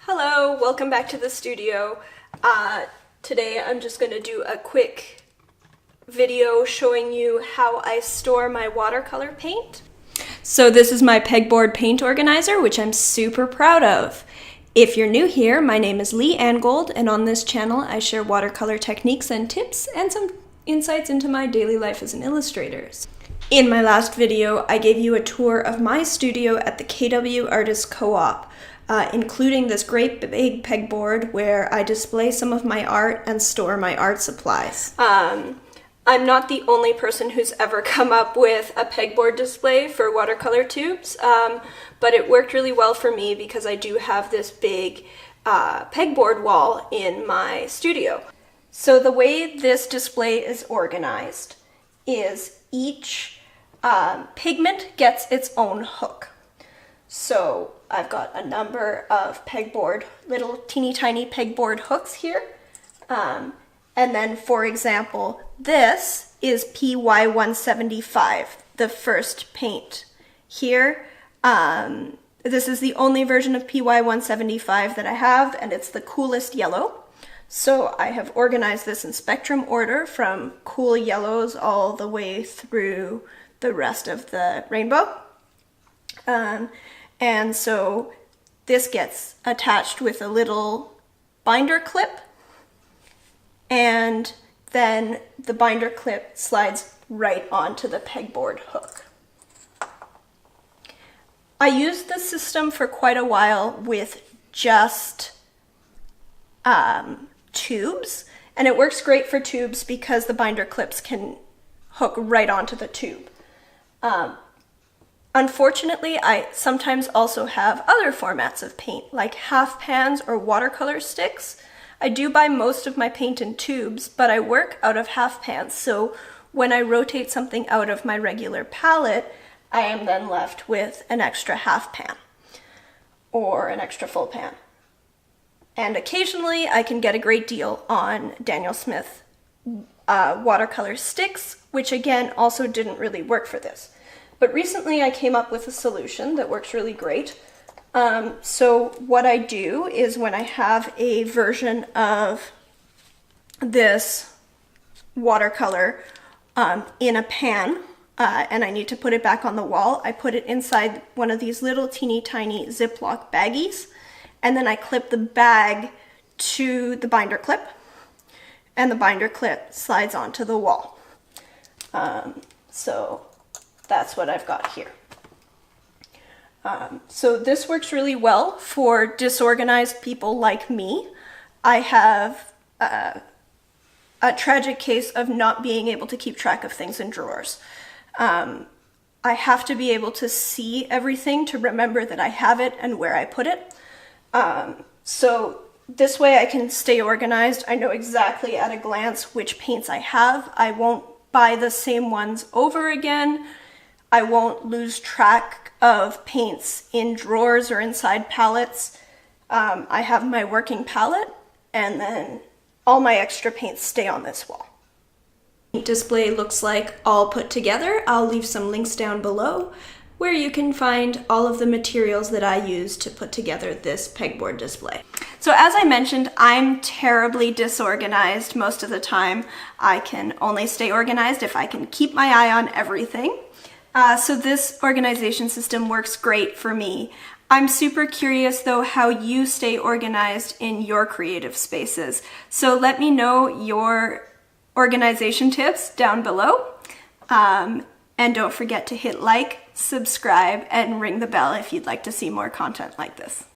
Hello, welcome back to the studio. Today I'm just going to do a quick video showing you how I store my watercolor paint. So this is my pegboard paint organizer, which I'm super proud of. If you're new here, my name is Lee Angold, and on this channel I share watercolor techniques and tips and some insights into my daily life as an illustrator. In my last video, I gave you a tour of my studio at the KW Artists Co-op, including this great big pegboard where I display some of my art and store my art supplies. I'm not the only person who's ever come up with a pegboard display for watercolor tubes, but it worked really well for me because I do have this big pegboard wall in my studio. So the way this display is organized is each pigment gets its own hook. So I've got a number of pegboard, little teeny tiny pegboard hooks here. And then, for example, this is PY175, the first paint. Here, this is the only version of PY175 that I have, and it's the coolest yellow. So I have organized this in spectrum order from cool yellows all the way through the rest of the rainbow. And so this gets attached with a little binder clip, and then the binder clip slides right onto the pegboard hook. I used this system for quite a while with just tubes, and it works great for tubes because the binder clips can hook right onto the tube. Unfortunately, I sometimes also have other formats of paint, like half pans or watercolor sticks. I do buy most of my paint in tubes, but I work out of half pans, so when I rotate something out of my regular palette, I am then left with an extra half pan or an extra full pan. And occasionally I can get a great deal on Daniel Smith watercolor sticks, which again also didn't really work for this. But recently I came up with a solution that works really great. So what I do is when I have a version of this watercolor in a pan and I need to put it back on the wall, I put it inside one of these little teeny tiny Ziploc Baggies, and then I clip the bag to the binder clip, and the binder clip slides onto the wall. So that's what I've got here. So this works really well for disorganized people like me. I have a tragic case of not being able to keep track of things in drawers. I have to be able to see everything to remember that I have it and where I put it. So this way I can stay organized. I know exactly at a glance which paints I have. I won't buy the same ones over again. I won't lose track of paints in drawers or inside palettes. I have my working palette, and then all my extra paints stay on this wall. Display looks like all put together. I'll leave some links down below where you can find all of the materials that I use to put together this pegboard display. So as I mentioned, I'm terribly disorganized most of the time. I can only stay organized if I can keep my eye on everything. So this organization system works great for me. I'm super curious though how you stay organized in your creative spaces. So let me know your organization tips down below. And don't forget to hit like, subscribe, and ring the bell if you'd like to see more content like this.